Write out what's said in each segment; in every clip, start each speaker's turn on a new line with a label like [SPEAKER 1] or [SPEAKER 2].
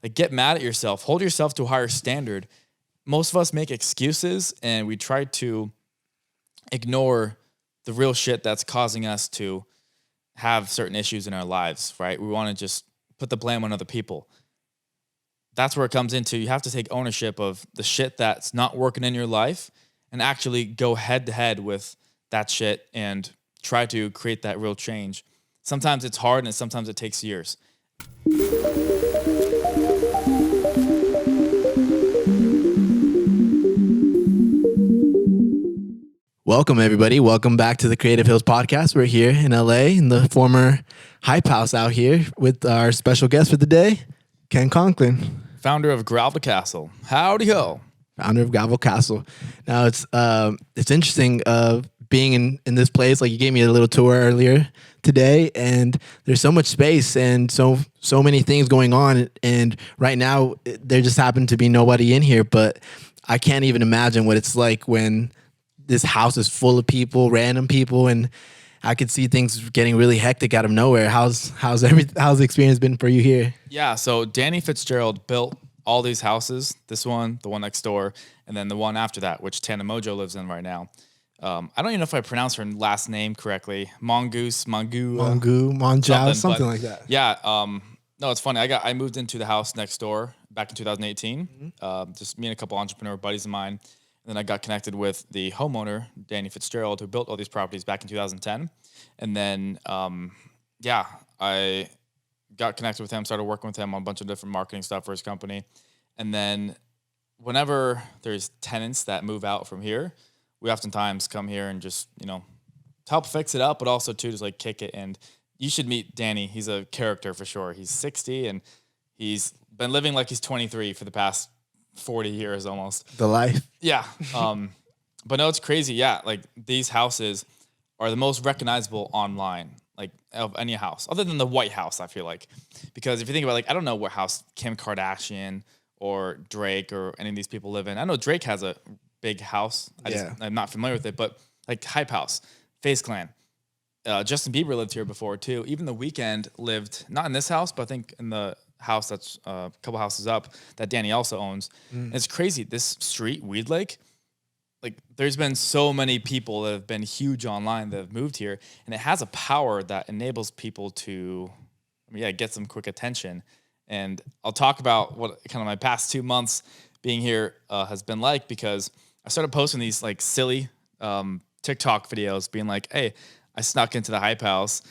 [SPEAKER 1] Like, get mad at yourself. Hold yourself to a higher standard. Most of us make excuses, and we try to ignore the real shit that's causing us to have certain issues in our lives, right? We want to just put the blame on other people. That's where it comes into. You have to take ownership of the shit that's not working in your life and actually go head to head with that shit and try to create that real change. Sometimes it's hard and sometimes it takes years.
[SPEAKER 2] Welcome, everybody. Welcome back to the Creative Hills Podcast. We're here in LA in the former Hype House out here with our special guest for the day, Ken Conklin.
[SPEAKER 1] Founder of Gravel Castle. Howdy ho.
[SPEAKER 2] Founder of Gravel Castle. Now, it's interesting being in this place. Like, you gave me a little tour earlier today, and there's so much space and so many things going on. And right now, there just happened to be nobody in here, but I can't even imagine what it's like when this house is full of people, random people, and I could see things getting really hectic out of nowhere. How's the experience been for you here?
[SPEAKER 1] Yeah, so Danny Fitzgerald built all these houses. This one, the one next door, and then the one after that, which Tana Mojo lives in right now. I don't even know if I pronounced her last name correctly. Monjiao, something like that. Yeah. No, it's funny. I moved into the house next door back in 2018. Just me and a couple entrepreneur buddies of mine. And then I got connected with the homeowner, Danny Fitzgerald, who built all these properties back in 2010. And then, I got connected with him, started working with him on a bunch of different marketing stuff for his company. And then whenever there's tenants that move out from here, we oftentimes come here and just, help fix it up, but also too, just like kick it. And you should meet Danny. He's a character for sure. He's 60 and he's been living like he's 23 for the past 40 years almost.
[SPEAKER 2] The life.
[SPEAKER 1] Yeah. But no, it's crazy. Yeah. Like, these houses are the most recognizable online, like, of any house other than the White House, I feel like. Because if you think about, like, I don't know what house Kim Kardashian or Drake or any of these people live in. I know Drake has a big house. I'm not familiar with it, but like Hype House, FaZe Clan, Justin Bieber lived here before too. Even The Weeknd lived not in this house, but I think in the house that's a couple houses up that Danny also owns. And it's crazy. This street, Weed Lake, like, there's been so many people that have been huge online that have moved here, and it has a power that enables people to, get some quick attention. And I'll talk about what kind of my past 2 months being here has been like, because I started posting these like silly TikTok videos being like, hey, I snuck into the Hype House.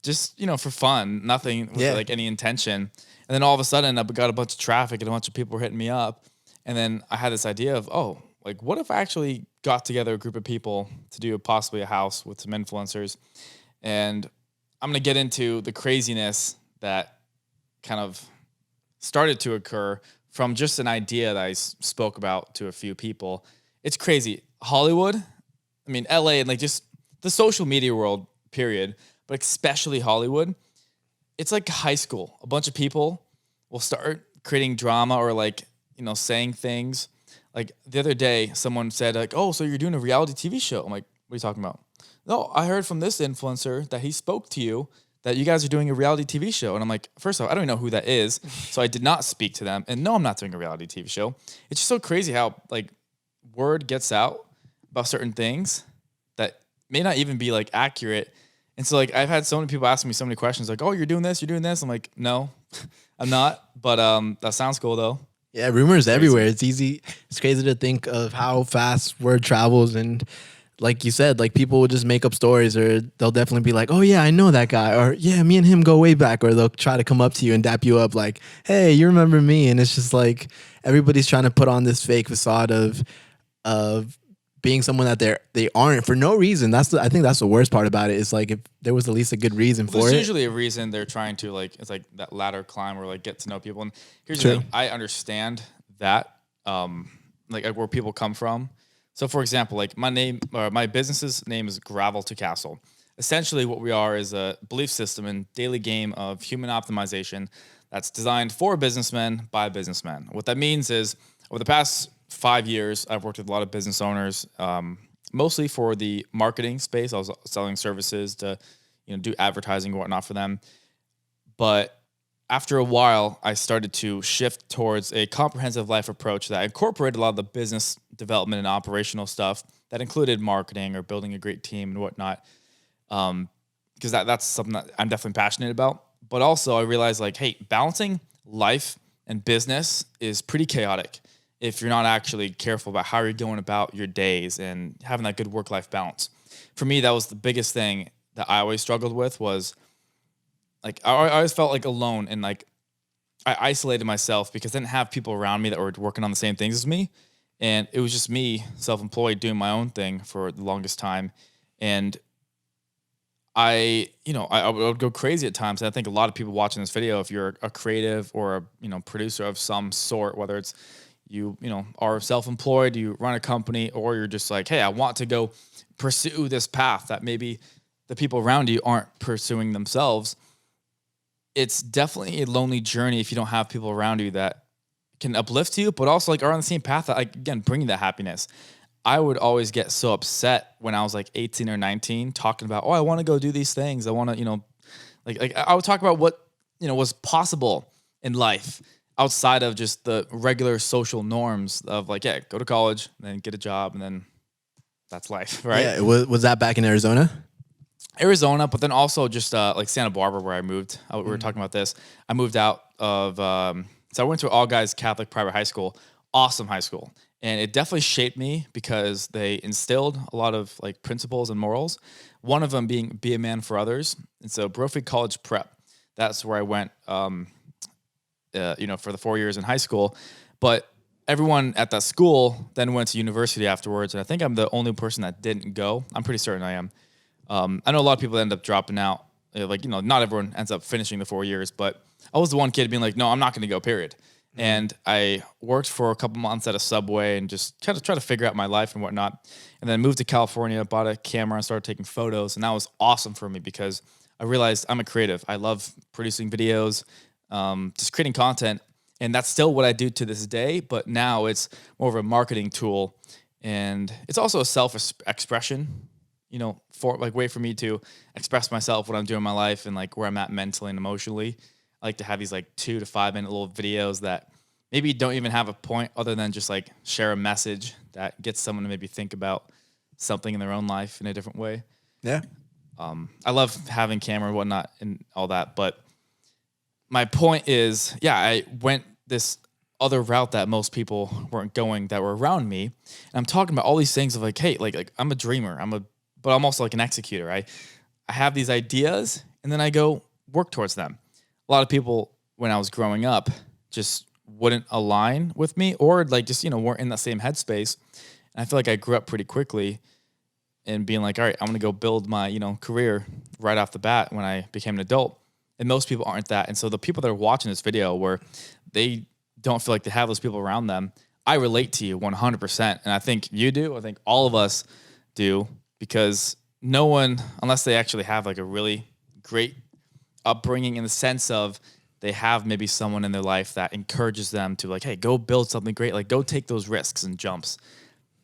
[SPEAKER 1] Just, for fun, nothing with like any intention. And then all of a sudden I got a bunch of traffic and a bunch of people were hitting me up. And then I had this idea of, like, what if I actually got together a group of people to do possibly a house with some influencers? And I'm going to get into the craziness that kind of started to occur from just an idea that I spoke about to a few people. It's crazy. Hollywood, LA, and like just the social media world, period, but especially Hollywood, it's like high school. A bunch of people will start creating drama or like, saying things. Like, the other day, someone said like, oh, so you're doing a reality TV show. I'm like, what are you talking about? No, I heard from this influencer that he spoke to you that you guys are doing a reality TV show. And I'm like, first off, I don't even know who that is. So I did not speak to them. And no, I'm not doing a reality TV show. It's just so crazy how like word gets out about certain things that may not even be like accurate. And so like I've had so many people asking me so many questions like, oh, you're doing this. I'm like, no, I'm not. But that sounds cool though.
[SPEAKER 2] Yeah, rumors everywhere. It's easy. It's crazy to think of how fast word travels. And like you said, like people will just make up stories, or they'll definitely be like, oh yeah, I know that guy. Or yeah, me and him go way back. Or they'll try to come up to you and dap you up like, hey, you remember me? And it's just like everybody's trying to put on this fake facade of being someone that they aren't for no reason. I think that's the worst part about it. Is like if there was at least a good reason for it.
[SPEAKER 1] There's usually a reason they're trying to like, it's like that ladder climb or like get to know people. And here's the thing, I understand that like where people come from. So for example, like my business's name is Gravel to Castle. Essentially what we are is a belief system and daily game of human optimization that's designed for businessmen by businessmen. What that means is over the past 5 years, I've worked with a lot of business owners, mostly for the marketing space. I was selling services to, do advertising and whatnot for them. But after a while, I started to shift towards a comprehensive life approach that incorporated a lot of the business development and operational stuff that included marketing or building a great team and whatnot. Because that's something that I'm definitely passionate about. But also, I realized like, hey, balancing life and business is pretty chaotic if you're not actually careful about how you're going about your days and having that good work-life balance. For me, that was the biggest thing that I always struggled with was like I always felt like alone and like I isolated myself because I didn't have people around me that were working on the same things as me. And it was just me, self-employed, doing my own thing for the longest time. And I would go crazy at times. And I think a lot of people watching this video, if you're a creative or a, producer of some sort, whether it's you are self-employed, you run a company, or you're just like, hey, I want to go pursue this path that maybe the people around you aren't pursuing themselves. It's definitely a lonely journey if you don't have people around you that can uplift you, but also like are on the same path that, like, again, bring you that happiness. I would always get so upset when I was like 18 or 19 talking about, oh, I want to go do these things. I want to, like I would talk about what, was possible in life outside of just the regular social norms of like, yeah, go to college and then get a job and then that's life, right?
[SPEAKER 2] Yeah, was that back in Arizona?
[SPEAKER 1] Arizona, but then also just like Santa Barbara where I moved. We were talking about this. I moved out of, so I went to an all-guys Catholic private high school, awesome high school. And it definitely shaped me because they instilled a lot of like principles and morals. One of them being be a man for others. And so Brophy College Prep, that's where I went, for the 4 years in high school. But everyone at that school then went to university afterwards. And I think I'm the only person that didn't go. I'm pretty certain I am. I know a lot of people end up dropping out. Not everyone ends up finishing the 4 years, but I was the one kid being like, no, I'm not going to go, period. And I worked for a couple months at a Subway and just kind of try to figure out my life and whatnot. And then moved to California, bought a camera and started taking photos. And that was awesome for me because I realized I'm a creative. I love producing videos, just creating content. And that's still what I do to this day. But now it's more of a marketing tool. And it's also a self-expression, for like way for me to express myself, what I'm doing in my life and like where I'm at mentally and emotionally. I like to have these like 2 to 5 minute little videos that maybe don't even have a point other than just like share a message that gets someone to maybe think about something in their own life in a different way.
[SPEAKER 2] Yeah.
[SPEAKER 1] I love having camera and whatnot and all that. But my point is, yeah, I went this other route that most people weren't going that were around me. And I'm talking about all these things of like, hey, like I'm a dreamer. But I'm also like an executor. I have these ideas and then I go work towards them. A lot of people when I was growing up just wouldn't align with me or like just, weren't in that same headspace. And I feel like I grew up pretty quickly and being like, all right, I'm going to go build my, career right off the bat when I became an adult. And most people aren't that. And so the people that are watching this video where they don't feel like they have those people around them, I relate to you 100%. And I think you do. I think all of us do because no one, unless they actually have like a really great upbringing in the sense of they have maybe someone in their life that encourages them to like, hey, go build something great. Like go take those risks and jumps.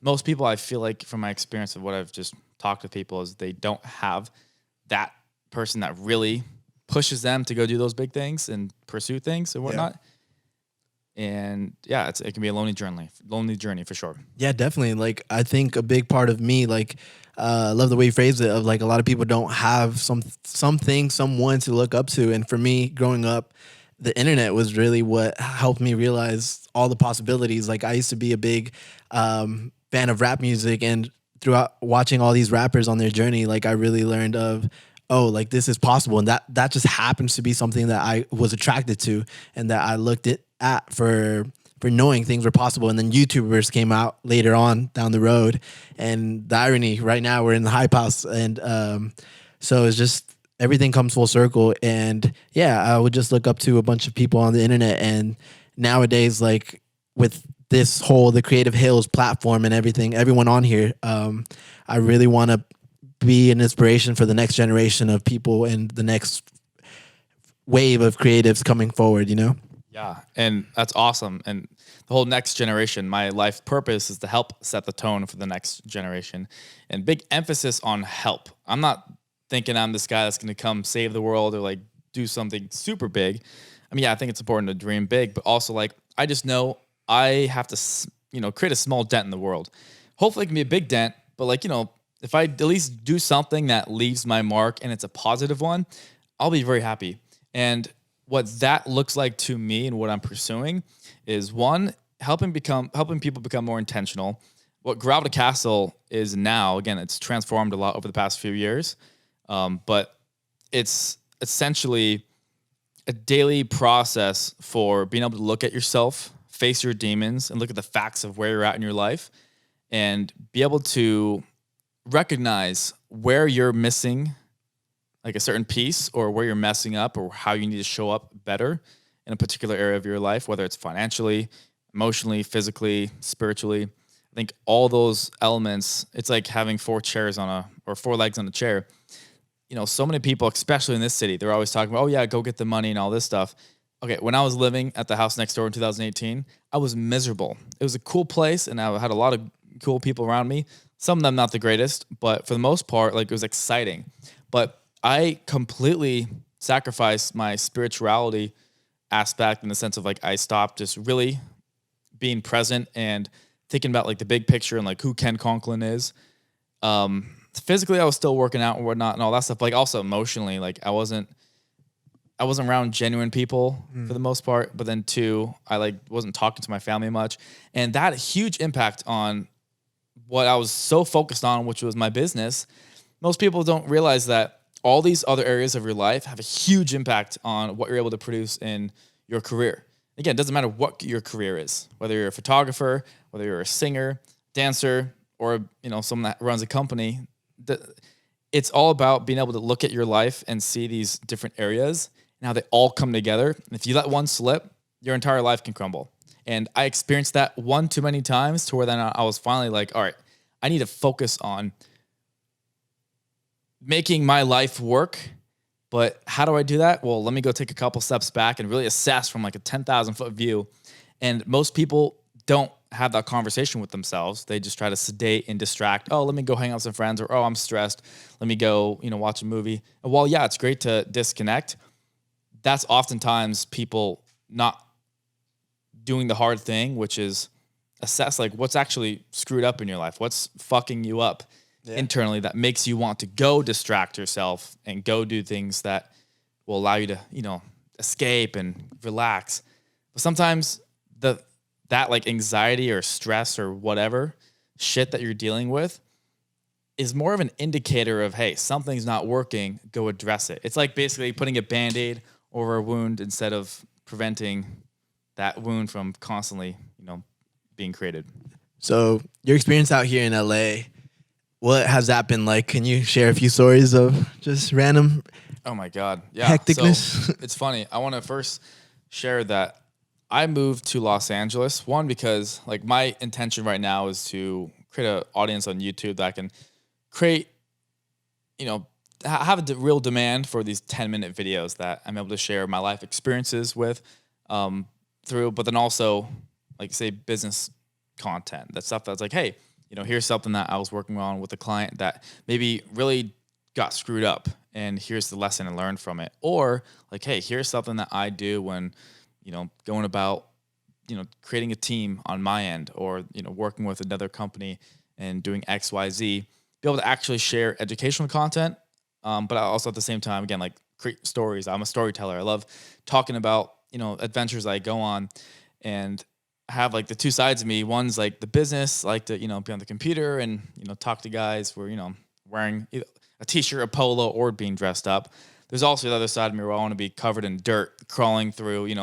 [SPEAKER 1] Most people, I feel like from my experience of what I've just talked to people is they don't have that person that really pushes them to go do those big things and pursue things and whatnot. Yeah. And yeah, it can be a lonely journey for sure.
[SPEAKER 2] Yeah, definitely. Like I think a big part of me, like, I love the way you phrased it of like a lot of people don't have something, someone to look up to. And for me growing up, the internet was really what helped me realize all the possibilities. Like I used to be a big fan of rap music, and throughout watching all these rappers on their journey, like I really learned of, oh, like this is possible. And that just happens to be something that I was attracted to and that I looked at for knowing things were possible. And then YouTubers came out later on down the road. And the irony, right now we're in the hype house. And so it's just everything comes full circle. And yeah, I would just look up to a bunch of people on the internet. And nowadays, like with this whole, the Creative Hills platform and everything, everyone on here, I really want to be an inspiration for the next generation of people and the next wave of creatives coming forward,
[SPEAKER 1] Yeah, and that's awesome. And the whole next generation, my life purpose is to help set the tone for the next generation. And big emphasis on help. I'm not thinking I'm this guy that's going to come save the world or like do something super big. I mean, yeah, I think it's important to dream big, but also like I just know I have to, create a small dent in the world. Hopefully, it can be a big dent, but like if I at least do something that leaves my mark and it's a positive one, I'll be very happy. And what that looks like to me and what I'm pursuing is one, helping people become more intentional. What Gravel Castle is now, again, it's transformed a lot over the past few years, but it's essentially a daily process for being able to look at yourself, face your demons, and look at the facts of where you're at in your life, and be able to recognize where you're missing like a certain piece or where you're messing up or how you need to show up better in a particular area of your life, whether it's financially, emotionally, physically, spiritually. I think all those elements, it's like having four legs on a chair. So many people, especially in this city, they're always talking about, oh yeah, go get the money and all this stuff. Okay, when I was living at the house next door in 2018, I was miserable. It was a cool place and I had a lot of cool people around me. Some of them not the greatest, but for the most part, like it was exciting. But I completely sacrificed my spirituality aspect in the sense of like I stopped just really being present and thinking about like the big picture and like who Ken Conklin is. Physically, I was still working out and whatnot and all that stuff. But like also emotionally, like I wasn't around genuine people for the most part. But then two, I like wasn't talking to my family much, and that had a huge impact on what I was so focused on, which was my business. Most people don't realize that all these other areas of your life have a huge impact on what you're able to produce in your career. Again, it doesn't matter what your career is, whether you're a photographer, whether you're a singer, dancer, or someone that runs a company. It's all about being able to look at your life and see these different areas and how they all come together. And if you let one slip, your entire life can crumble. And I experienced that one too many times to where then I was finally like, all right, I need to focus on making my life work. But how do I do that? Well, let me go take a couple steps back and really assess from like a 10,000 foot view. And most people don't have that conversation with themselves. They just try to sedate and distract. Oh, let me go hang out with some friends, or, oh, I'm stressed. Let me go, watch a movie. And while, yeah, it's great to disconnect, that's oftentimes people not doing the hard thing, which is assess like what's actually screwed up in your life. What's fucking you up internally that makes you want to go distract yourself and go do things that will allow you to, escape and relax. But sometimes that like anxiety or stress or whatever shit that you're dealing with is more of an indicator of, hey, something's not working, go address it. It's like basically putting a Band-Aid over a wound instead of preventing that wound from constantly, being created.
[SPEAKER 2] So your experience out here in LA, what has that been like? Can you share a few stories of just random
[SPEAKER 1] Oh my God. Yeah.
[SPEAKER 2] hecticness?
[SPEAKER 1] So it's funny. I want to first share that I moved to Los Angeles. One, because like my intention right now is to create an audience on YouTube that I can create, have a real demand for these 10-minute videos that I'm able to share my life experiences with through, but then also like say business content. That stuff that's like, hey, here's something that I was working on with a client that maybe really got screwed up, and here's the lesson I learned from it. Or like, hey, here's something that I do when, going about, creating a team on my end, or, working with another company and doing X, Y, Z, be able to actually share educational content. But I also at the same time, again, like create stories. I'm a storyteller. I love talking about, adventures I go on, and have like the two sides of me. One's like the business, like to, be on the computer and, talk to guys where, wearing a t-shirt, a polo, or being dressed up. There's also the other side of me where I want to be covered in dirt, crawling through,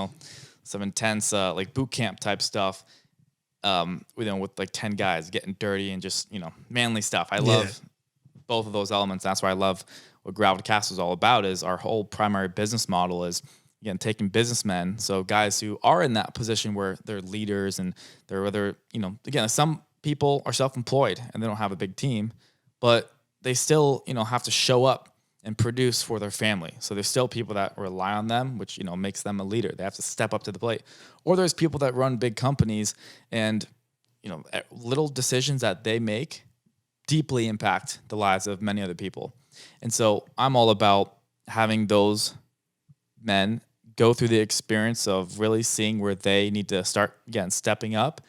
[SPEAKER 1] some intense, like boot camp type stuff, with like 10 guys getting dirty and just, manly stuff. I love both of those elements. That's why I love what Gravel Castle is all about. Is our whole primary business model is, again, taking businessmen, so guys who are in that position where they're leaders and they're whether, again, some people are self-employed and they don't have a big team, but they still, have to show up and produce for their family. So there's still people that rely on them, which, makes them a leader. They have to step up to the plate. Or there's people that run big companies and, little decisions that they make deeply impact the lives of many other people. And so I'm all about having those men go through the experience of really seeing where they need to start again stepping up,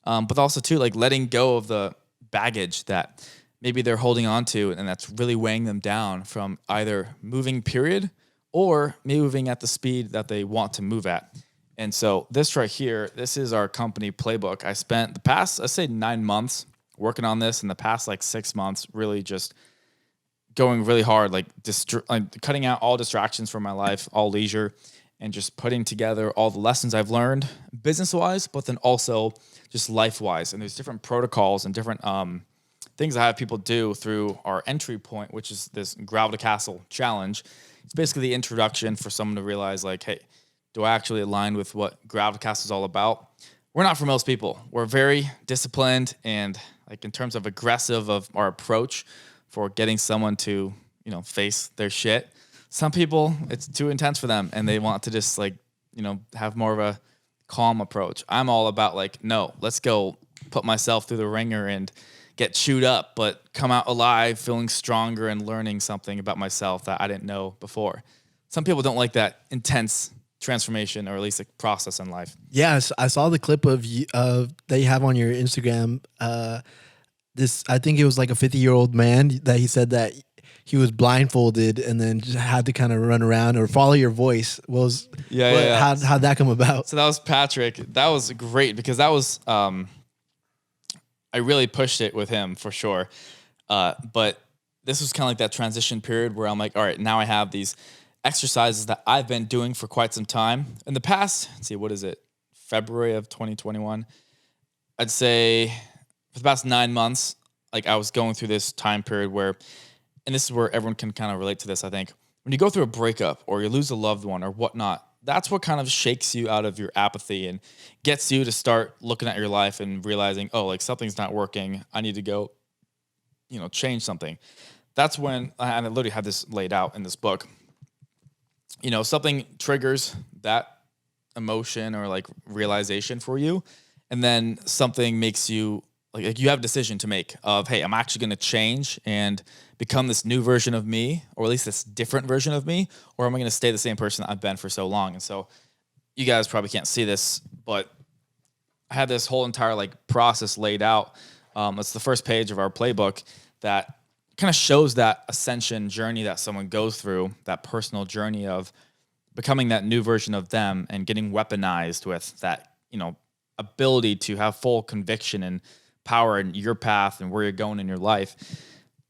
[SPEAKER 1] but also too like letting go of the baggage that maybe they're holding on to and that's really weighing them down from either moving period or moving at the speed that they want to move at. And so this right here, this is our company Playbook. I spent the past, I say 9 months working on this, in the past like 6 months, really just going really hard, like cutting out all distractions from my life, all leisure, and just putting together all the lessons I've learned business wise, but then also just life wise. And there's different protocols and different things I have people do through our entry point, which is this Gravel to Castle challenge. It's basically the introduction for someone to realize like, hey, do I actually align with what Gravel to Castle is all about? We're not for most people. We're very disciplined and like in terms of aggressive of our approach for getting someone to, face their shit. Some people, it's too intense for them and they want to just like, have more of a calm approach. I'm all about like, no, let's go put myself through the ringer and get chewed up, but come out alive, feeling stronger and learning something about myself that I didn't know before. Some people don't like that intense transformation or at least a process in life.
[SPEAKER 2] Yeah, I saw the clip of you that you have on your Instagram. This, I think it was like a 50-year-old man that he said that he was blindfolded and then just had to kind of run around or follow your voice. How'd that come about?
[SPEAKER 1] So that was Patrick. That was great because that was I really pushed it with him for sure. But this was kind of like that transition period where I'm like, all right, now I have these exercises that I've been doing for quite some time. In the past, let's see, what is it? February of 2021. I'd say for the past 9 months, like I was going through this time period where, and this is where everyone can kind of relate to this, I think. When you go through a breakup or you lose a loved one or whatnot, that's what kind of shakes you out of your apathy and gets you to start looking at your life and realizing, oh, like something's not working. I need to go, change something. That's when, and I literally have this laid out in this book, something triggers that emotion or like realization for you. And then something makes you like you have a decision to make of, hey, I'm actually going to change and become this new version of me, or at least this different version of me, or am I going to stay the same person that I've been for so long? And so you guys probably can't see this, but I had this whole entire like process laid out. It's the first page of our playbook that kind of shows that ascension journey that someone goes through, that personal journey of becoming that new version of them and getting weaponized with that, ability to have full conviction and power in your path and where you're going in your life.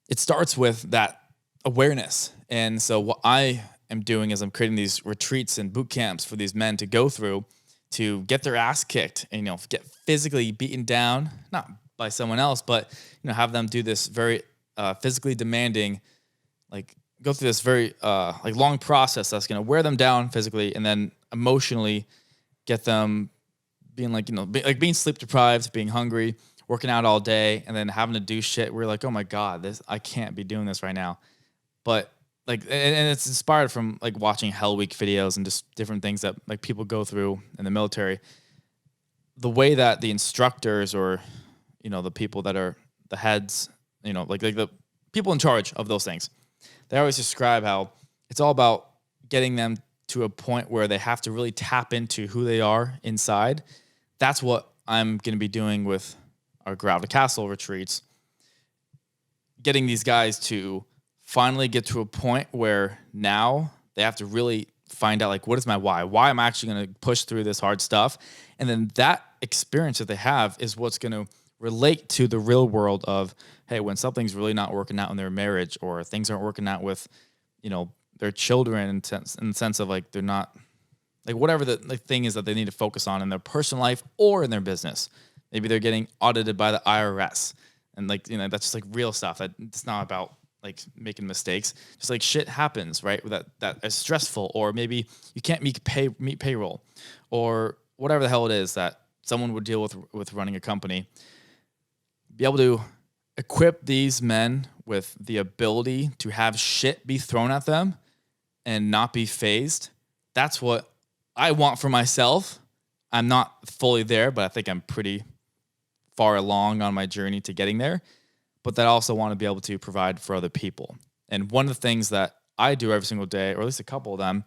[SPEAKER 1] It starts with that awareness. And so what I am doing is I'm creating these retreats and boot camps for these men to go through to get their ass kicked and, get physically beaten down, not by someone else, but, have them do this very physically demanding, like go through this very like long process that's going to wear them down physically and then emotionally get them being like, being sleep deprived, being hungry, working out all day, and then having to do shit. We're like, oh my God, I can't be doing this right now. But like, and it's inspired from like watching Hell Week videos and just different things that like people go through in the military. The way that the instructors or, the people that are the heads, like the people in charge of those things, they always describe how it's all about getting them to a point where they have to really tap into who they are inside. That's what I'm going to be doing with our Gravel to Castle retreats, getting these guys to finally get to a point where now they have to really find out, like, what is my why? Why am I actually going to push through this hard stuff? And then that experience that they have is what's going to relate to the real world of, hey, when something's really not working out in their marriage or things aren't working out with, their children in the sense of like, they're not, like whatever the thing is that they need to focus on in their personal life or in their business. Maybe they're getting audited by the IRS and like, that's just like real stuff. It's not about like making mistakes. Just like shit happens, right? That is stressful, or maybe you can't meet payroll or whatever the hell it is that someone would deal with running a company. Be able to equip these men with the ability to have shit be thrown at them and not be phased. That's what I want for myself. I'm not fully there, but I think I'm pretty far along on my journey to getting there. But that I also want to be able to provide for other people. And one of the things that I do every single day, or at least a couple of them.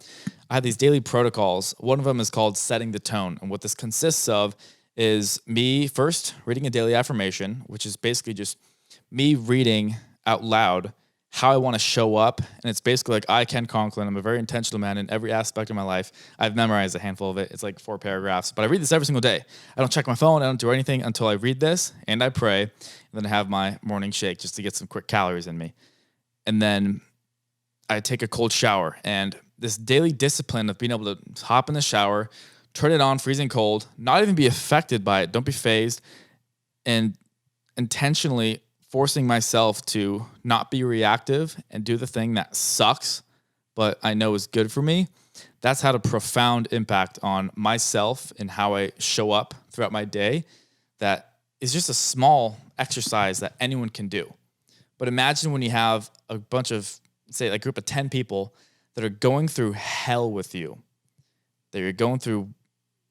[SPEAKER 1] I have these daily protocols. One of them is called setting the tone. And what this consists of is me first reading a daily affirmation, which is basically just me reading out loud how I want to show up. And it's basically like, I, Ken Conklin, I'm a very intentional man in every aspect of my life. I've memorized a handful of it. It's like 4 paragraphs, but I read this every single day. I don't check my phone. I don't do anything until I read this and I pray. And then I have my morning shake just to get some quick calories in me. And then I take a cold shower. And this daily discipline of being able to hop in the shower, turn it on freezing cold, not even be affected by it, don't be phased, and intentionally forcing myself to not be reactive and do the thing that sucks, but I know is good for me. That's had a profound impact on myself and how I show up throughout my day. That is just a small exercise that anyone can do. But imagine when you have a bunch of, say, a group of 10 people that are going through hell with you, that you're going through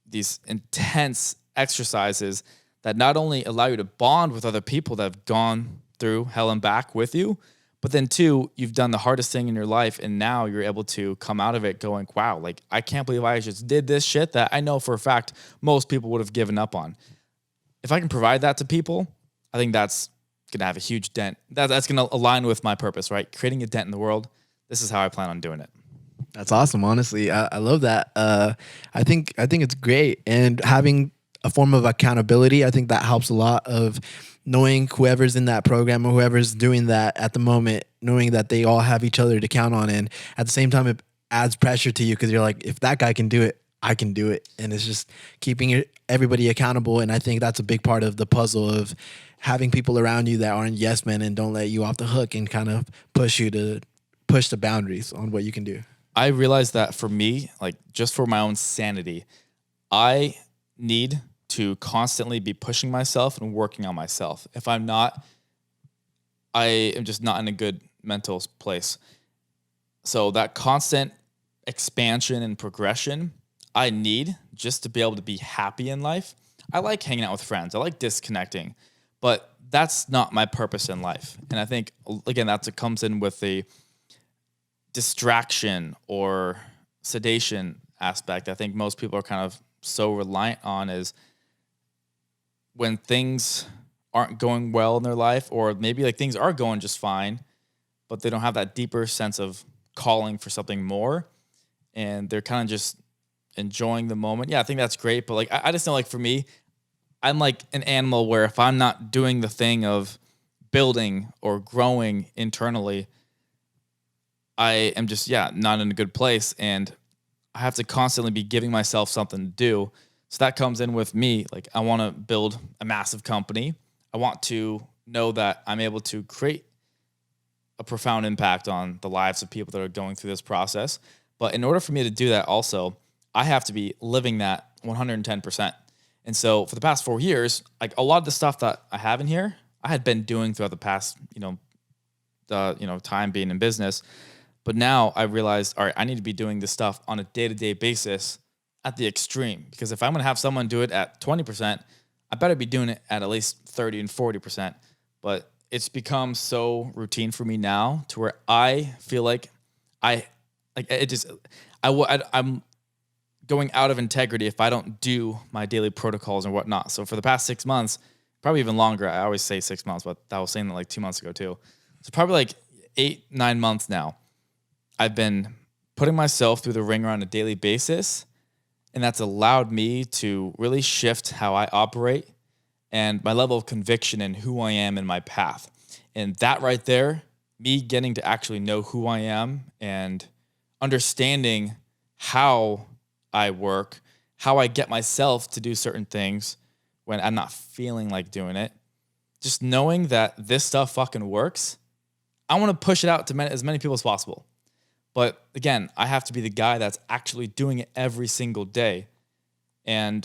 [SPEAKER 1] these intense exercises that not only allow you to bond with other people that have gone through hell and back with you, but then two, you've done the hardest thing in your life, and now you're able to come out of it going, wow, like, I can't believe I just did this shit that I know for a fact most people would have given up on. If I can provide that to people, I think that's going to have a huge dent. That's going to align with my purpose, right? Creating a dent in the world. This is how I plan on doing it.
[SPEAKER 2] That's awesome. Honestly, I love that. I think it's great, and having a form of accountability, I think that helps a lot of knowing whoever's in that program or whoever's doing that at the moment, knowing that they all have each other to count on. And at the same time, it adds pressure to you because you're like, if that guy can do it, I can do it. And it's just keeping everybody accountable. And I think that's a big part of the puzzle of having people around you that aren't yes men and don't let you off the hook and kind of push you to push the boundaries on what you can do.
[SPEAKER 1] I realized that for me, like, just for my own sanity, I need to constantly be pushing myself and working on myself. If I'm not, I am just not in a good mental place. So that constant expansion and progression I need just to be able to be happy in life. I like hanging out with friends. I like disconnecting, but that's not my purpose in life. And I think, again, that's what comes in with the distraction or sedation aspect. I think most people are kind of so reliant on is when things aren't going well in their life, or maybe like things are going just fine, but they don't have that deeper sense of calling for something more, and they're kind of just enjoying the moment. Yeah, I think that's great, but like I just know, like, for me, I'm like an animal where if I'm not doing the thing of building or growing internally, I am just, not in a good place, and I have to constantly be giving myself something to do. So that comes in with me. Like, I want to build a massive company. I want to know that I'm able to create a profound impact on the lives of people that are going through this process. But in order for me to do that also, I have to be living that 110%. And so for the past 4 years, like, a lot of the stuff that I have in here, I had been doing throughout the past, time being in business. But now I realized, all right, I need to be doing this stuff on a day-to-day basis at the extreme, because if I'm going to have someone do it at 20%, I better be doing it at least 30 and 40%. But it's become so routine for me now to where I feel like I'm going out of integrity if I don't do my daily protocols and whatnot. So for the past 6 months, probably even longer, I always say 6 months, but I was saying that like 2 months ago too. So probably like 8-9 months now, I've been putting myself through the ringer on a daily basis. And that's allowed me to really shift how I operate and my level of conviction in who I am in my path. And that right there, me getting to actually know who I am and understanding how I work, how I get myself to do certain things when I'm not feeling like doing it, just knowing that this stuff fucking works, I want to push it out to as many people as possible. But again, I have to be the guy that's actually doing it every single day. And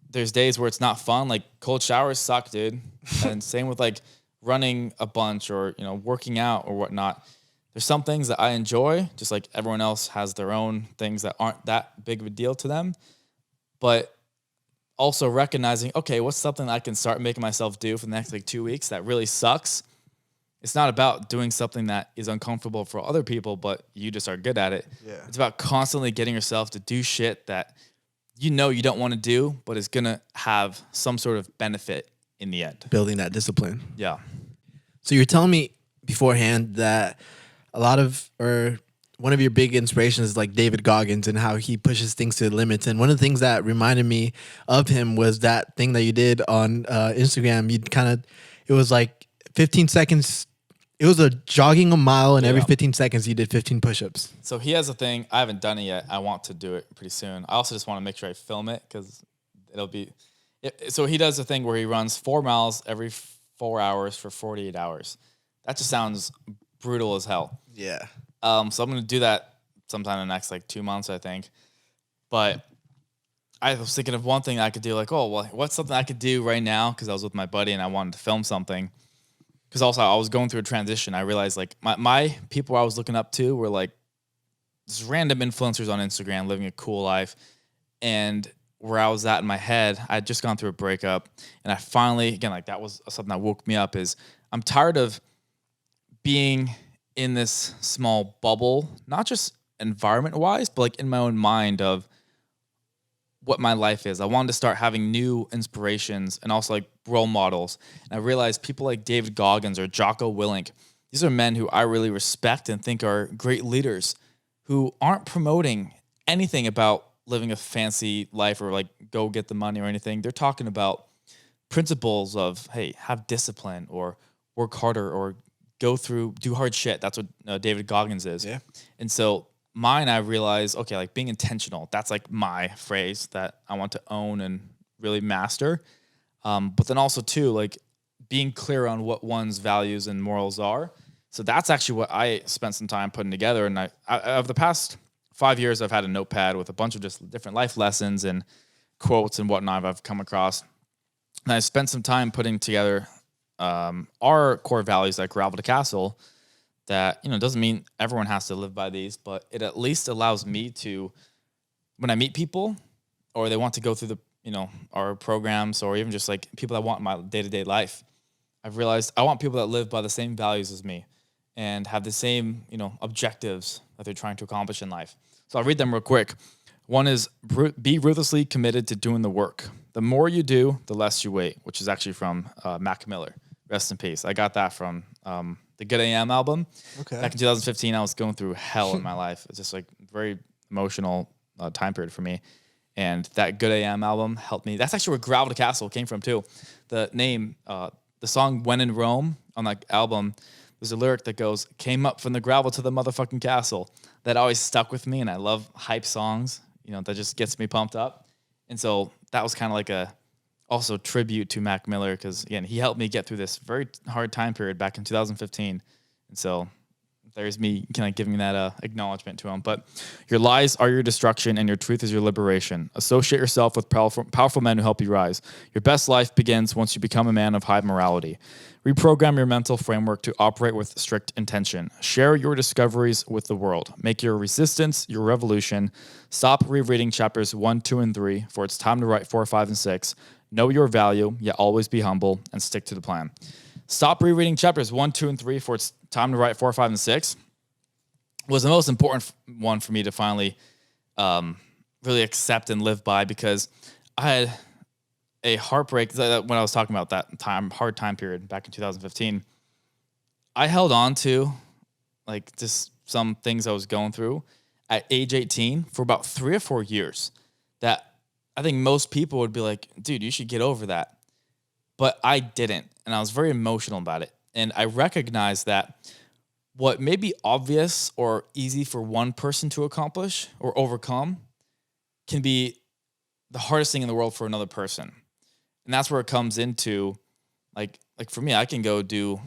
[SPEAKER 1] there's days where it's not fun. Like, cold showers suck, dude. And same with like running a bunch or, working out or whatnot. There's some things that I enjoy, just like everyone else has their own things that aren't that big of a deal to them. But also recognizing, okay, what's something I can start making myself do for the next like 2 weeks that really sucks? it's not about doing something that is uncomfortable for other people, but you just are good at it.
[SPEAKER 2] Yeah.
[SPEAKER 1] It's about constantly getting yourself to do shit that you know you don't want to do, but is gonna have some sort of benefit in the end.
[SPEAKER 2] Building that discipline.
[SPEAKER 1] Yeah.
[SPEAKER 2] So you're telling me beforehand that a lot of, or one of your big inspirations is like David Goggins and how he pushes things to the limits. And one of the things that reminded me of him was that thing that you did on Instagram. You it was like 15 seconds. It was a jogging a mile, and every 15 seconds you did 15 push-ups.
[SPEAKER 1] So he has a thing. I haven't done it yet. I want to do it pretty soon. I also just want to make sure I film it because it'll be. So he does a thing where he runs 4 miles every 4 hours for 48 hours. That just sounds brutal as hell.
[SPEAKER 2] Yeah.
[SPEAKER 1] So I'm going to do that sometime in the next like 2 months, I think. But I was thinking of one thing I could do, like, oh, well, what's something I could do right now? Because I was with my buddy and I wanted to film something. Because also I was going through a transition. I realized like my people I was looking up to were like just random influencers on Instagram living a cool life. And where I was at in my head, I had just gone through a breakup. And I finally, again, like that was something that woke me up, is I'm tired of being in this small bubble, not just environment wise, but like in my own mind of what my life is. I wanted to start having new inspirations and also like role models. And I realized people like David Goggins or Jocko Willink, these are men who I really respect and think are great leaders who aren't promoting anything about living a fancy life or like go get the money or anything. They're talking about principles of, hey, have discipline or work harder or do hard shit. That's what David Goggins is.
[SPEAKER 2] Yeah.
[SPEAKER 1] And so mine, I realized, okay, like being intentional, that's like my phrase that I want to own and really master. But then also too, like being clear on what one's values and morals are. So that's actually what I spent some time putting together. And I of the past 5 years, I've had a notepad with a bunch of just different life lessons and quotes and whatnot I've come across. And I spent some time putting together our core values like Gravel to Castle. That, doesn't mean everyone has to live by these, but it at least allows me to, when I meet people or they want to go through our programs or even just like people that want my day-to-day life, I've realized I want people that live by the same values as me and have the same, objectives that they're trying to accomplish in life. So I'll read them real quick. One is be ruthlessly committed to doing the work. The more you do, the less you wait, which is actually from Mac Miller. Rest in peace. I got that from the Good AM album.
[SPEAKER 2] Okay.
[SPEAKER 1] Back in 2015, I was going through hell in my life. It's just like very emotional time period for me. And that Good AM album helped me. That's actually where Gravel to Castle came from too. The name, the song When in Rome on that album, there's a lyric that goes, came up from the gravel to the motherfucking castle. That always stuck with me. And I love hype songs, that just gets me pumped up. And so that was kind of like also tribute to Mac Miller because, again, he helped me get through this very hard time period back in 2015. And so there's me kind of giving that acknowledgement to him. But your lies are your destruction and your truth is your liberation. Associate yourself with powerful men who help you rise. Your best life begins once you become a man of high morality. Reprogram your mental framework to operate with strict intention. Share your discoveries with the world. Make your resistance your revolution. Stop rereading chapters 1, 2, and 3, for it's time to write 4, 5, and 6. Know your value, yet always be humble, and stick to the plan. Stop rereading chapters 1, 2, and 3, for it's time to write 4, 5, and 6 was the most important one for me to finally really accept and live by because I had a heartbreak when I was talking about that hard time period back in 2015. I held on to like just some things I was going through at age 18 for about 3 or 4 years that I think most people would be like, dude, you should get over that. But I didn't. And I was very emotional about it. And I recognized that what may be obvious or easy for one person to accomplish or overcome can be the hardest thing in the world for another person. And that's where it comes into like for me, I can go do,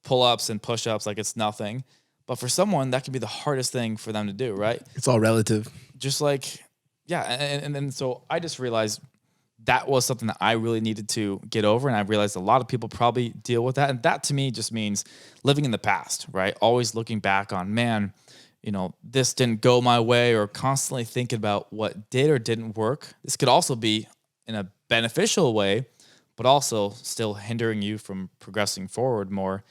[SPEAKER 1] pull-ups and push-ups like it's nothing. But for someone, that can be the hardest thing for them to do, right?
[SPEAKER 2] It's all relative.
[SPEAKER 1] Just like, yeah. And then so I just realized that was something that I really needed to get over. And I realized a lot of people probably deal with that. And that to me just means living in the past, right? Always looking back on, man, this didn't go my way, or constantly thinking about what did or didn't work. This could also be in a beneficial way, but also still hindering you from progressing forward more.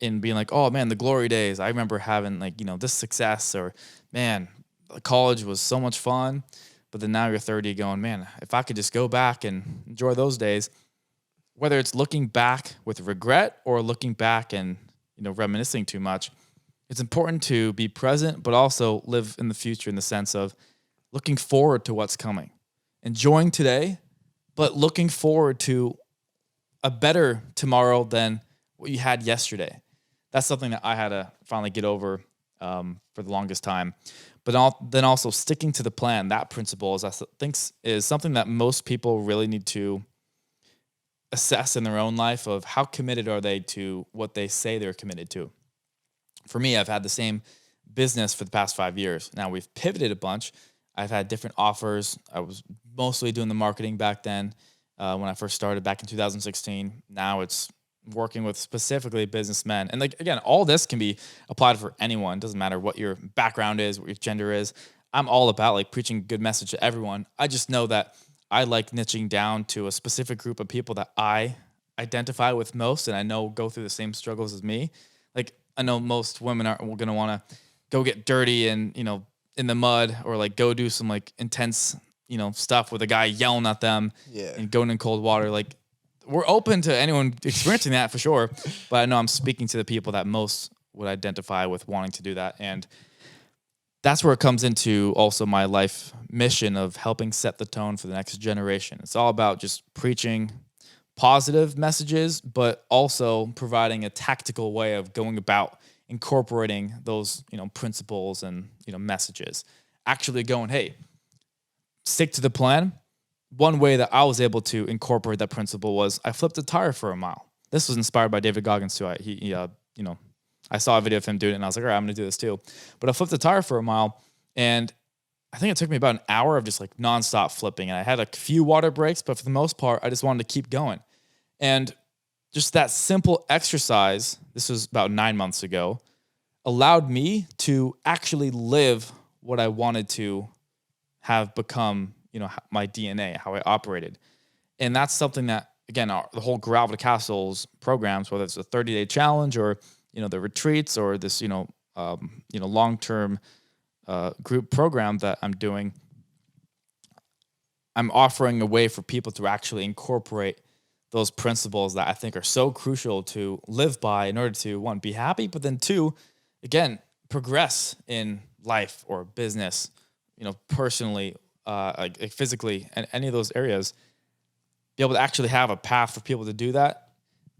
[SPEAKER 1] in being like, oh man, the glory days. I remember having like, this success, or man, college was so much fun. But then now you're 30 going, man, if I could just go back and enjoy those days, whether it's looking back with regret or looking back and, reminiscing too much, it's important to be present, but also live in the future in the sense of looking forward to what's coming, enjoying today, but looking forward to a better tomorrow than what you had yesterday. That's something that I had to finally get over for the longest time. But then also sticking to the plan, that principle is, I think, is something that most people really need to assess in their own life of how committed are they to what they say they're committed to. For me, I've had the same business for the past 5 years. Now we've pivoted a bunch. I've had different offers. I was mostly doing the marketing back then when I first started back in 2016. Now it's working with specifically businessmen. And like, again, all this can be applied for anyone. It doesn't matter what your background is, what your gender is. I'm all about like preaching a good message to everyone. I just know that I like niching down to a specific group of people that I identify with most and I know go through the same struggles as me. Like, I know most women are going to want to go get dirty and, in the mud, or like go do some like intense, stuff with a guy yelling at them and going in cold water. Like, we're open to anyone experiencing that for sure. But I know I'm speaking to the people that most would identify with wanting to do that. And that's where it comes into also my life mission of helping set the tone for the next generation. It's all about just preaching positive messages, but also providing a tactical way of going about incorporating those, principles and, messages. Actually going, hey, stick to the plan. One way that I was able to incorporate that principle was I flipped a tire for a mile. This was inspired by David Goggins too. I saw a video of him doing it and I was like, all right, I'm going to do this too. But I flipped a tire for a mile, and I think it took me about an hour of just like nonstop flipping. And I had a few water breaks, but for the most part, I just wanted to keep going. And just that simple exercise, this was about 9 months ago, allowed me to actually live what I wanted to have become, my DNA, how I operated. And that's something that, again, the whole Growl to Castles programs, whether it's a 30-day challenge or, the retreats or this, long-term group program that I'm doing, I'm offering a way for people to actually incorporate those principles that I think are so crucial to live by in order to, one, be happy, but then two, again, progress in life or business, personally, like physically, and any of those areas, be able to actually have a path for people to do that.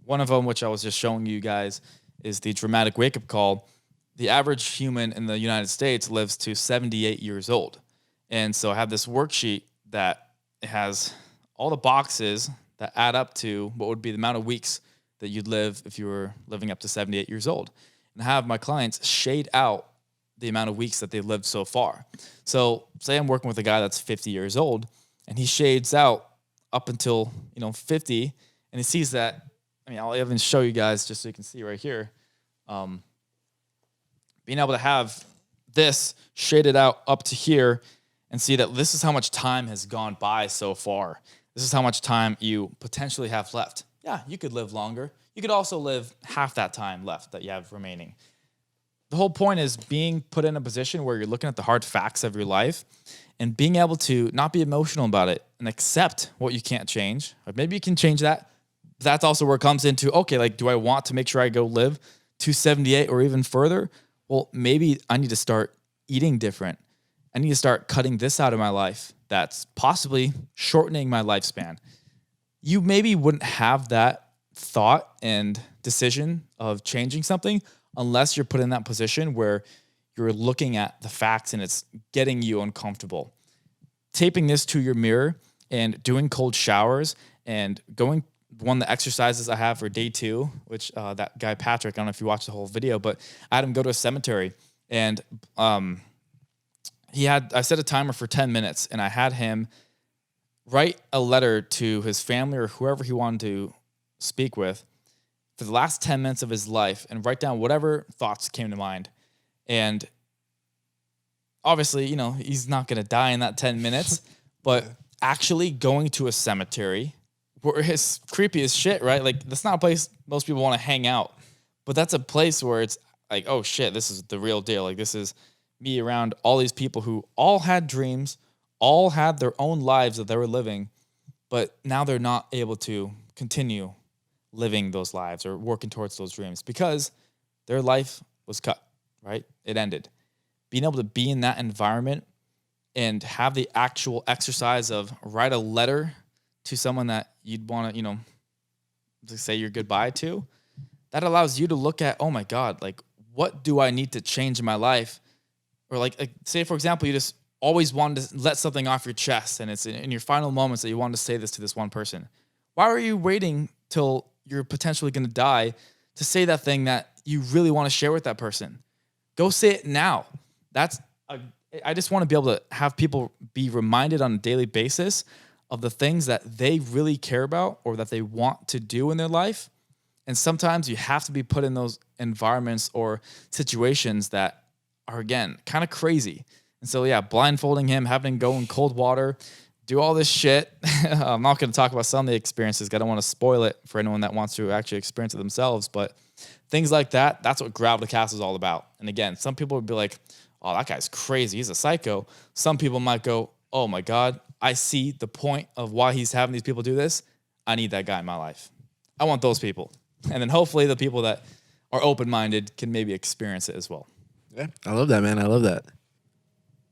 [SPEAKER 1] One of them, which I was just showing you guys, is the dramatic wake-up call. The average human in the United States lives to 78 years old. And so I have this worksheet that has all the boxes that add up to what would be the amount of weeks that you'd live if you were living up to 78 years old. And I have my clients shade out the amount of weeks that they've lived so far. So say I'm working with a guy that's 50 years old, and he shades out up until, 50, and he sees that, I'll even show you guys just so you can see right here. Being able to have this shaded out up to here and see that this is how much time has gone by so far. This is how much time you potentially have left. Yeah, you could live longer. You could also live half that time left that you have remaining. The whole point is being put in a position where you're looking at the hard facts of your life and being able to not be emotional about it and accept what you can't change. Or maybe you can change that. But that's also where it comes into, okay, like, do I want to make sure I go live to 78 or even further? Well, maybe I need to start eating different. I need to start cutting this out of my life that's possibly shortening my lifespan. You maybe wouldn't have that thought and decision of changing something unless you're put in that position where you're looking at the facts and it's getting you uncomfortable. Taping this to your mirror and doing cold showers and going, one of the exercises I have for day 2, which that guy Patrick, I don't know if you watched the whole video, but I had him go to a cemetery, and I set a timer for 10 minutes, and I had him write a letter to his family or whoever he wanted to speak with for the last 10 minutes of his life and write down whatever thoughts came to mind. And obviously, he's not going to die in that 10 minutes, but actually going to a cemetery where it's creepy as shit, right? Like, that's not a place most people want to hang out. But that's a place where it's like, oh shit, this is the real deal. Like this is me around all these people who all had dreams, all had their own lives that they were living, but now they're not able to continue living those lives or working towards those dreams because their life was cut, right? It ended. Being able to be in that environment and have the actual exercise of write a letter to someone that you'd want to, to say your goodbye to, that allows you to look at, oh my God, like, what do I need to change in my life? Or like say, for example, you just always wanted to let something off your chest and it's in your final moments that you wanted to say this to this one person. Why are you waiting till you're potentially going to die to say that thing that you really want to share with that person? Go say it now. I just want to be able to have people be reminded on a daily basis of the things that they really care about or that they want to do in their life. And sometimes you have to be put in those environments or situations that are, again, kind of crazy. And so, yeah, blindfolding him, having him go in cold water, do all this shit. I'm not going to talk about some of the experiences because I don't want to spoil it for anyone that wants to actually experience it themselves. But things like that, that's what Gravel to Castle is all about. And again, some people would be like, oh, that guy's crazy. He's a psycho. Some people might go, oh my God, I see the point of why he's having these people do this. I need that guy in my life. I want those people. And then hopefully the people that are open-minded can maybe experience it as well.
[SPEAKER 2] Yeah, I love that, man. I love that.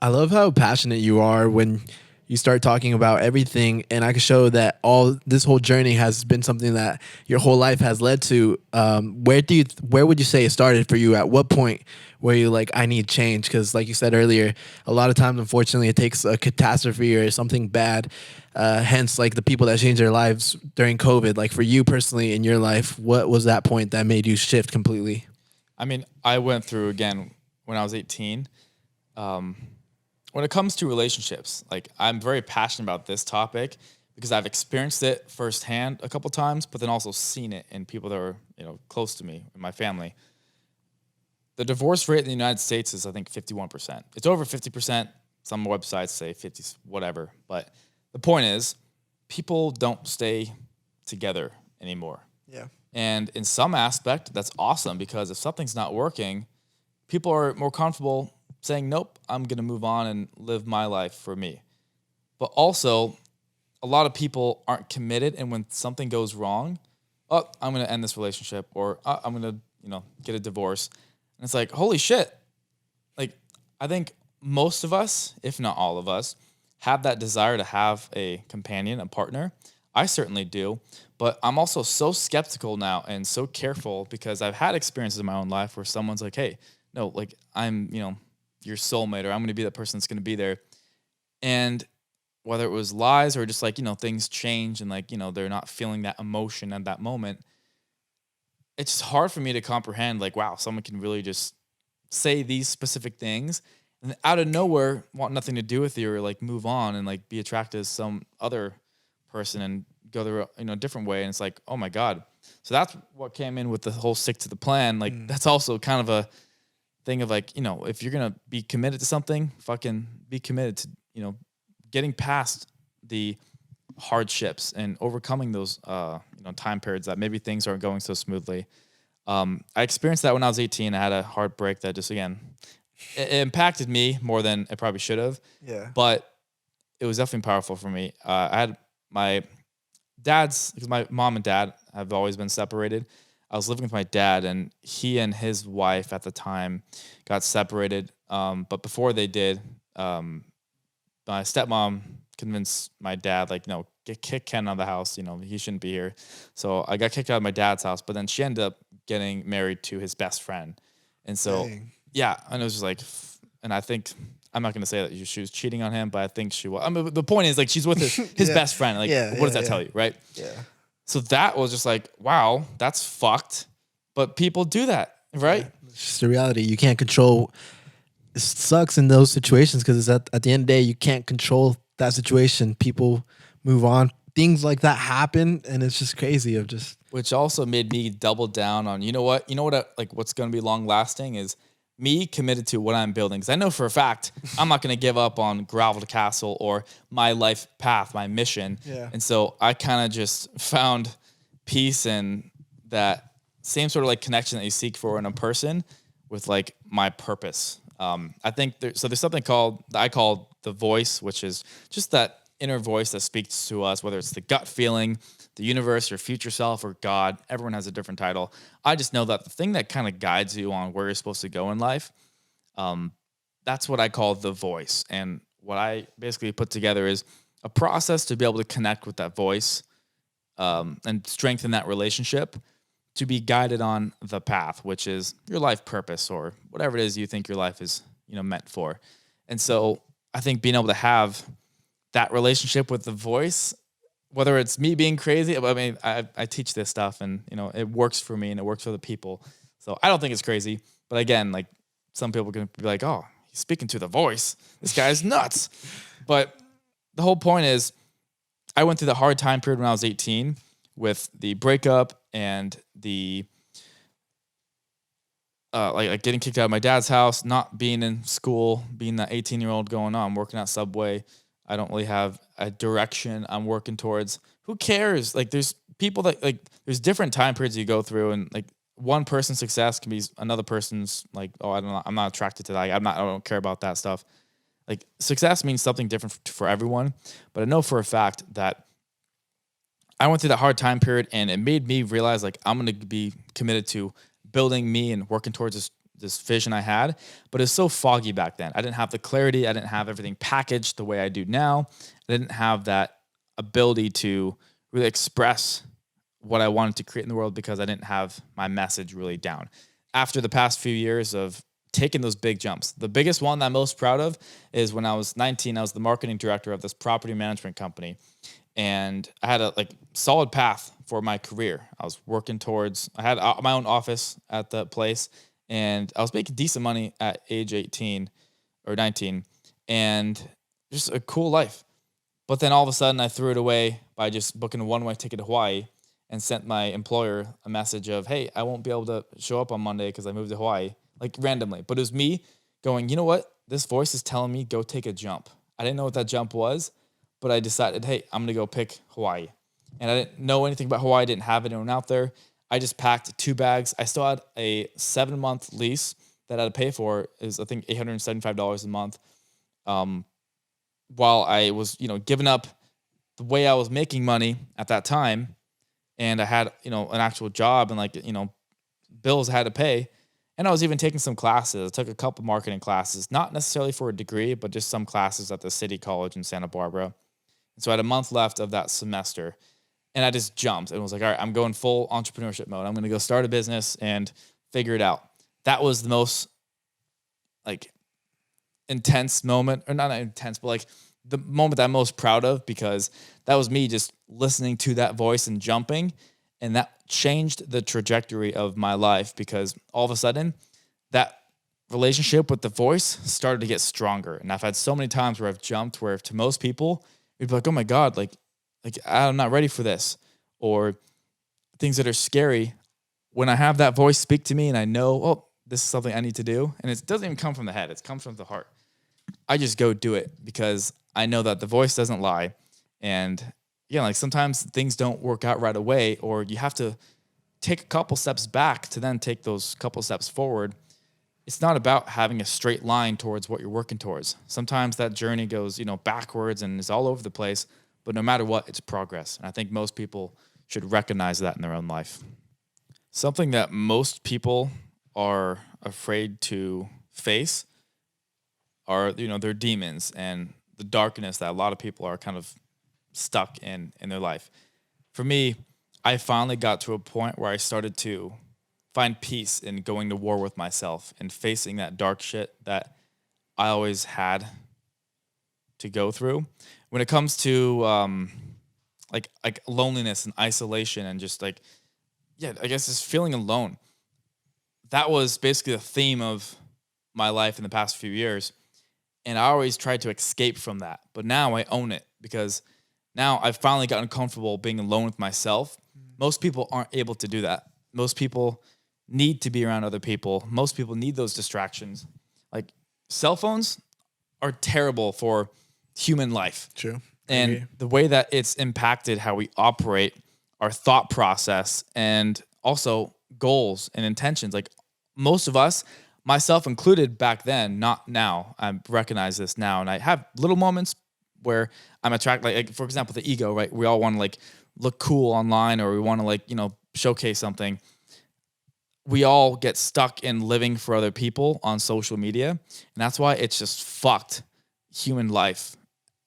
[SPEAKER 2] I love how passionate you are when you start talking about everything, and I can show that all this whole journey has been something that your whole life has led to. Where would you say it started for you? At what point were you like, I need change? Because like you said earlier, a lot of times, unfortunately, it takes a catastrophe or something bad. Hence, like the people that changed their lives during COVID. Like for you personally in your life, what was that point that made you shift completely?
[SPEAKER 1] I mean, I went through, again, when I was 18, when it comes to relationships, like I'm very passionate about this topic because I've experienced it firsthand a couple times, but then also seen it in people that are, close to me, in my family. The divorce rate in the United States is, I think, 51%. It's over 50%. Some websites say 50, whatever. But the point is, people don't stay together anymore.
[SPEAKER 2] Yeah.
[SPEAKER 1] And in some aspect, that's awesome because if something's not working, people are more comfortable saying, nope, I'm going to move on and live my life for me. But also, a lot of people aren't committed. And when something goes wrong, oh, I'm going to end this relationship or I'm going to, get a divorce. And it's like, holy shit. Like, I think most of us, if not all of us, have that desire to have a companion, a partner. I certainly do. But I'm also so skeptical now and so careful because I've had experiences in my own life where someone's like, hey, no, like I'm, your soulmate, or I'm going to be the person that's going to be there. And whether it was lies or just like, things change and like, they're not feeling that emotion at that moment. It's just hard for me to comprehend like, wow, someone can really just say these specific things and out of nowhere want nothing to do with you or like move on and like be attracted to some other person and go the different way. And it's like, oh my God. So that's what came in with the whole stick to the plan. Like that's also kind of a thing of like, if you're going to be committed to something, fucking be committed to, getting past the hardships and overcoming those, time periods that maybe things aren't going so smoothly. I experienced that when I was 18. I had a heartbreak that just, again, it impacted me more than it probably should have.
[SPEAKER 2] Yeah.
[SPEAKER 1] But it was definitely powerful for me. I had my dad's, because my mom and dad have always been separated. I was living with my dad, and he and his wife at the time got separated. But before they did, my stepmom convinced my dad, like, no, kick Ken out of the house. He shouldn't be here. So I got kicked out of my dad's house. But then she ended up getting married to his best friend. And so, yeah, and it was just like, and I think, I'm not going to say that she was cheating on him, but I think she was. I mean, the point is, like, she's with his best friend. Like, what does that tell you, right?
[SPEAKER 2] Yeah.
[SPEAKER 1] So that was just like, wow, that's fucked. But people do that, right?
[SPEAKER 2] Yeah. It's just the reality. You can't control. It sucks in those situations because at the end of the day, you can't control that situation. People move on. Things like that happen, and it's just crazy.
[SPEAKER 1] Which also made me double down on, what's going to be long lasting is me committed to what I'm building. Because I know for a fact I'm not going to give up on Gravel to Castle or my life path, my mission.
[SPEAKER 2] Yeah.
[SPEAKER 1] And so I kind of just found peace in that same sort of like connection that you seek for in a person with like my purpose. I think there's something called that I call the voice, which is just that inner voice that speaks to us, whether it's the gut feeling, the universe, your future self, or God. Everyone has a different title. I just know that the thing that kind of guides you on where you're supposed to go in life, that's what I call the voice. And what I basically put together is a process to be able to connect with that voice, and strengthen that relationship to be guided on the path, which is your life purpose or whatever it is you think your life is, meant for. And so I think being able to have that relationship with the voice, whether it's me being crazy, I mean, I teach this stuff and, it works for me and it works for the people. So I don't think it's crazy. But again, like some people can be like, oh, he's speaking to the voice. This guy's nuts. But the whole point is I went through the hard time period when I was 18 with the breakup and the like getting kicked out of my dad's house, not being in school, being that 18-year-old going, oh, I'm working at Subway. I don't really have a direction I'm working towards. Who cares? Like there's people that like there's different time periods you go through, and like one person's success can be another person's like, oh, I don't know, I'm not attracted to that. I don't care about that stuff. Like success means something different for everyone. But I know for a fact that I went through that hard time period and it made me realize like I'm going to be committed to building me and working towards this vision I had, but it's so foggy back then. I didn't have the clarity. I didn't have everything packaged the way I do now. I didn't have that ability to really express what I wanted to create in the world because I didn't have my message really down. After the past few years of taking those big jumps, the biggest one that I'm most proud of is when I was 19, I was the marketing director of this property management company. And I had a solid path for my career. I was working towards, I had my own office at the place, and I was making decent money at age 18 or 19, and just a cool life. But then all of a sudden I threw it away by just booking a one-way ticket to Hawaii and sent my employer a message of, hey, I won't be able to show up on Monday because I moved to Hawaii, like randomly. But it was me going, you know what? This voice is telling me go take a jump. I didn't know what that jump was, but I decided, hey, I'm going to go pick Hawaii. And I didn't know anything about Hawaii. I didn't have anyone out there. I just packed 2 bags. I still had a 7-month lease that I had to pay for. It was, I think, $875 a month. While I was, giving up the way I was making money at that time, and I had, an actual job and bills I had to pay. And I was even taking some classes. I took a couple marketing classes, not necessarily for a degree, but just some classes at the City College in Santa Barbara. So I had a month left of that semester, and I just jumped and was like, all right, I'm going full entrepreneurship mode. I'm going to go start a business and figure it out. That was the most intense moment, or not intense, but the moment that I'm most proud of, because that was me just listening to that voice and jumping. And that changed the trajectory of my life, because all of a sudden that relationship with the voice started to get stronger. And I've had so many times where I've jumped where to most people, it'd be like, oh my God, like I'm not ready for this, or things that are scary. When I have that voice speak to me and I know, oh, this is something I need to do. And it doesn't even come from the head. It comes from the heart. I just go do it because I know that the voice doesn't lie. And sometimes things don't work out right away, or you have to take a couple steps back to then take those couple steps forward. It's not about having a straight line towards what you're working towards. Sometimes that journey goes, backwards and is all over the place, but no matter what, it's progress. And I think most people should recognize that in their own life. Something that most people are afraid to face are, their demons and the darkness that a lot of people are kind of stuck in their life. For me, I finally got to a point where I started to find peace in going to war with myself and facing that dark shit that I always had to go through. When it comes to like loneliness and isolation and just I guess just feeling alone. That was basically the theme of my life in the past few years. And I always tried to escape from that. But now I own it, because now I've finally gotten comfortable being alone with myself. Most people aren't able to do that. Most people need to be around other people. Most people need those distractions. Like cell phones are terrible for human life.
[SPEAKER 2] True.
[SPEAKER 1] And the way that it's impacted how we operate, our thought process, and also goals and intentions. Like most of us, myself included back then, not now. I recognize this now, and I have little moments where I'm attracted. Like for example, the ego, right? We all want to like look cool online, or we want to like showcase something. We all get stuck in living for other people on social media, and that's why it's just fucked human life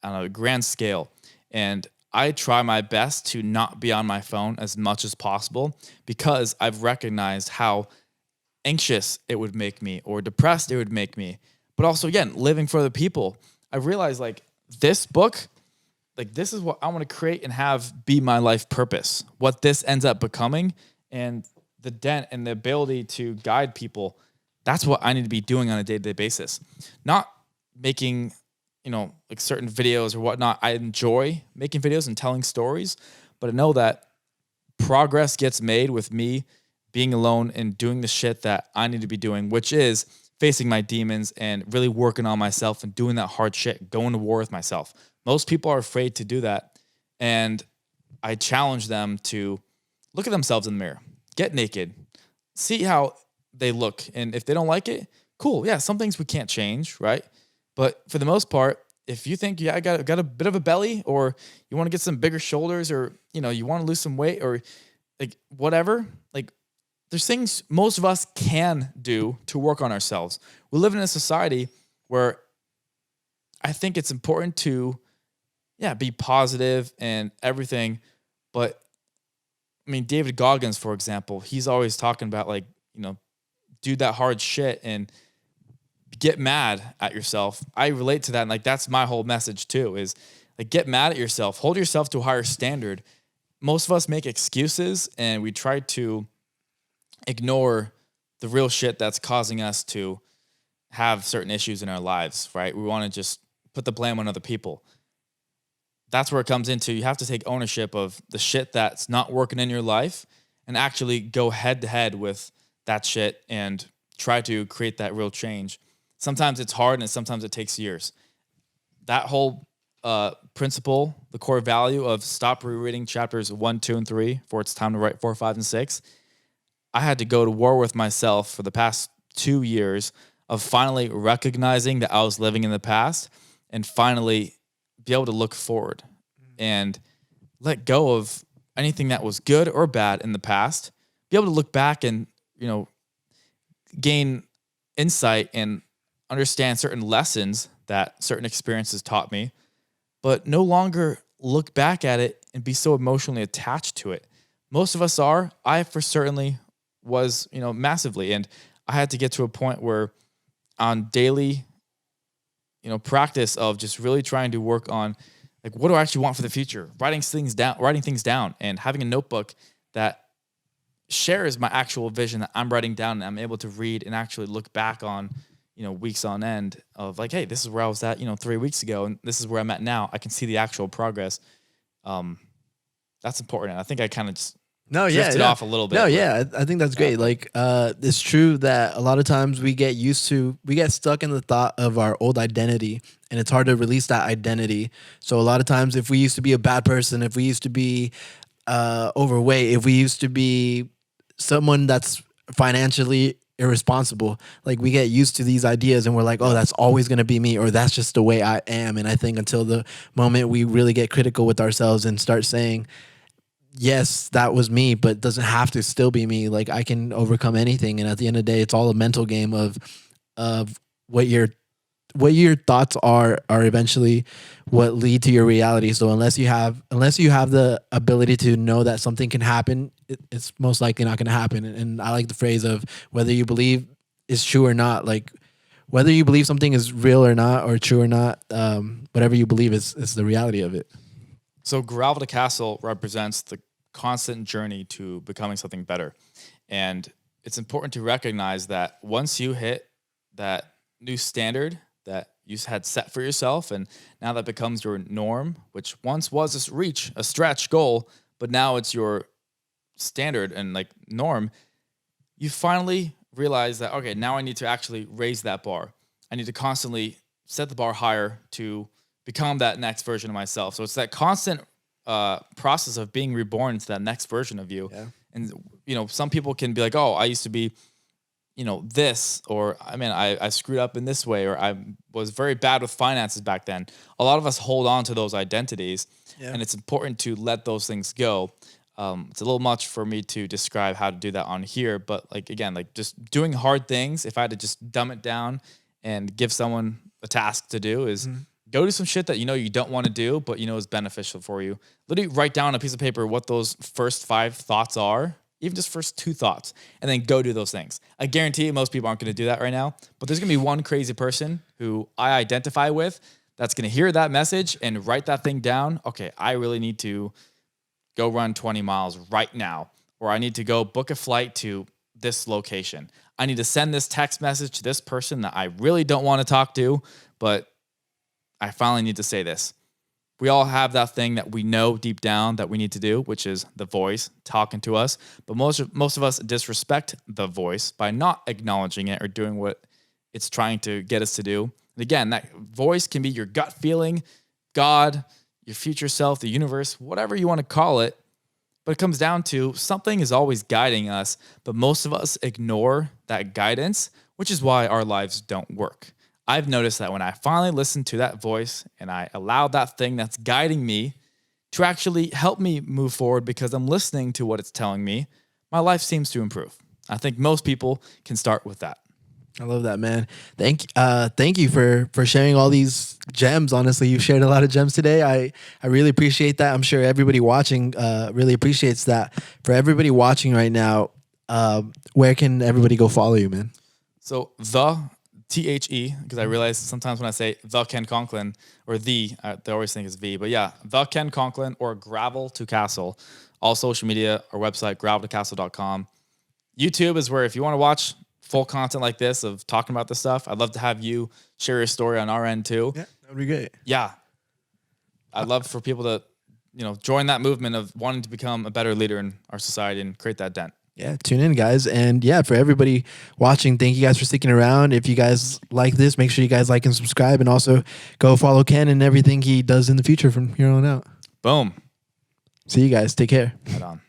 [SPEAKER 1] on a grand scale. And I try my best to not be on my phone as much as possible because I've recognized how anxious it would make me or depressed it would make me. But also, again, living for other people, I realized like this book, like this is what I want to create and have be my life purpose. What this ends up becoming and the dent and the ability to guide people, that's what I need to be doing on a day-to-day basis. Not making, like certain videos or whatnot. I enjoy making videos and telling stories, but I know that progress gets made with me being alone and doing the shit that I need to be doing, which is facing my demons and really working on myself and doing that hard shit, going to war with myself. Most people are afraid to do that. And I challenge them to look at themselves in the mirror, get naked, see how they look. And if they don't like it, cool. Yeah, some things we can't change, right? But for the most part, if you think, I got a bit of a belly, or you want to get some bigger shoulders, or, you want to lose some weight, or like whatever, like there's things most of us can do to work on ourselves. We live in a society where I think it's important to, be positive and everything. But I mean, David Goggins, for example, he's always talking about like, do that hard shit and get mad at yourself. I relate to that. And like, that's my whole message too, is like, get mad at yourself, hold yourself to a higher standard. Most of us make excuses and we try to ignore the real shit that's causing us to have certain issues in our lives, right? We want to just put the blame on other people. That's where it comes into, you have to take ownership of the shit that's not working in your life and actually go head to head with that shit and try to create that real change. Sometimes it's hard and sometimes it takes years. That whole principle, the core value of stop rereading chapters 1, 2, and 3 for it's time to write 4, 5, and 6. I had to go to war with myself for the past 2 years of finally recognizing that I was living in the past and finally be able to look forward and let go of anything that was good or bad in the past, be able to look back and, gain insight and understand certain lessons that certain experiences taught me, but no longer look back at it and be so emotionally attached to it. Most of us are. I for certainly was, massively. And I had to get to a point where on daily, practice of just really trying to work on like, what do I actually want for the future? Writing things down and having a notebook that shares my actual vision that I'm writing down, and I'm able to read and actually look back on, weeks on end of like, hey, this is where I was at, 3 weeks ago, and this is where I'm at now. I can see the actual progress. That's important. And I think I kind of just drifted off a little bit.
[SPEAKER 2] No, yeah, I think that's great. Like, it's true that a lot of times we get stuck in the thought of our old identity, and it's hard to release that identity. So a lot of times, if we used to be a bad person, if we used to be overweight, if we used to be someone that's financially irresponsible, like we get used to these ideas and we're like, oh, that's always going to be me, or that's just the way I am. And I think until the moment we really get critical with ourselves and start saying, yes, that was me, but it doesn't have to still be me. Like I can overcome anything. And at the end of the day, it's all a mental game of what your thoughts are eventually what lead to your reality. So unless you have the ability to know that something can happen, it's most likely not going to happen. And I like the phrase of whether you believe is true or not, like whether you believe something is real or not, or true or not, whatever you believe is the reality of it.
[SPEAKER 1] So Gravel to Castle represents the constant journey to becoming something better. And it's important to recognize that once you hit that new standard that you had set for yourself, and now that becomes your norm, which once was a stretch goal, but now it's your standard and like norm, you finally realize that, okay, now I need to actually raise that bar. I need to constantly set the bar higher to become that next version of myself. So it's that constant process of being reborn into that next version of you.
[SPEAKER 2] Yeah.
[SPEAKER 1] And, some people can be like, oh, I used to be, this, or I screwed up in this way, or I was very bad with finances back then. A lot of us hold on to those identities, and it's important to let those things go. It's a little much for me to describe how to do that on here, but again, just doing hard things, if I had to just dumb it down and give someone a task to do, is go do some shit that you don't want to do, but is beneficial for you. Literally write down on a piece of paper what those first 5 thoughts are, even just first 2 thoughts, and then go do those things. I guarantee most people aren't going to do that right now, but there's going to be one crazy person who I identify with that's going to hear that message and write that thing down. Okay, I really need to go run 20 miles right now, or I need to go book a flight to this location. I need to send this text message to this person that I really don't want to talk to, but I finally need to say this. We all have that thing that we know deep down that we need to do, which is the voice talking to us. But most of us disrespect the voice by not acknowledging it or doing what it's trying to get us to do. And again, that voice can be your gut feeling, God, your future self, the universe, whatever you want to call it. But it comes down to something is always guiding us, but most of us ignore that guidance, which is why our lives don't work. I've noticed that when I finally listen to that voice and I allow that thing that's guiding me to actually help me move forward because I'm listening to what it's telling me, my life seems to improve. I think most people can start with that.
[SPEAKER 2] I love that, man. Thank you for sharing all these gems. Honestly, you've shared a lot of gems today. I really appreciate that. I'm sure everybody watching really appreciates that. For everybody watching right now, where can everybody go follow you, man?
[SPEAKER 1] So THE, because I realize sometimes when I say the Ken Conklin or they always think it's V. But yeah, the Ken Conklin or Gravel to Castle. All social media, our website, graveltocastle.com. YouTube is where if you want to watch full content like this of talking about this stuff, I'd love to have you share your story on our end too.
[SPEAKER 2] Yeah, that would be great.
[SPEAKER 1] Yeah. I'd love for people to, join that movement of wanting to become a better leader in our society and create that dent.
[SPEAKER 2] Yeah, tune in, guys. And yeah, for everybody watching, thank you guys for sticking around. If you guys like this, make sure you guys like and subscribe, and also go follow Ken and everything he does in the future from here on out.
[SPEAKER 1] Boom.
[SPEAKER 2] See you guys. Take care.
[SPEAKER 1] Right on.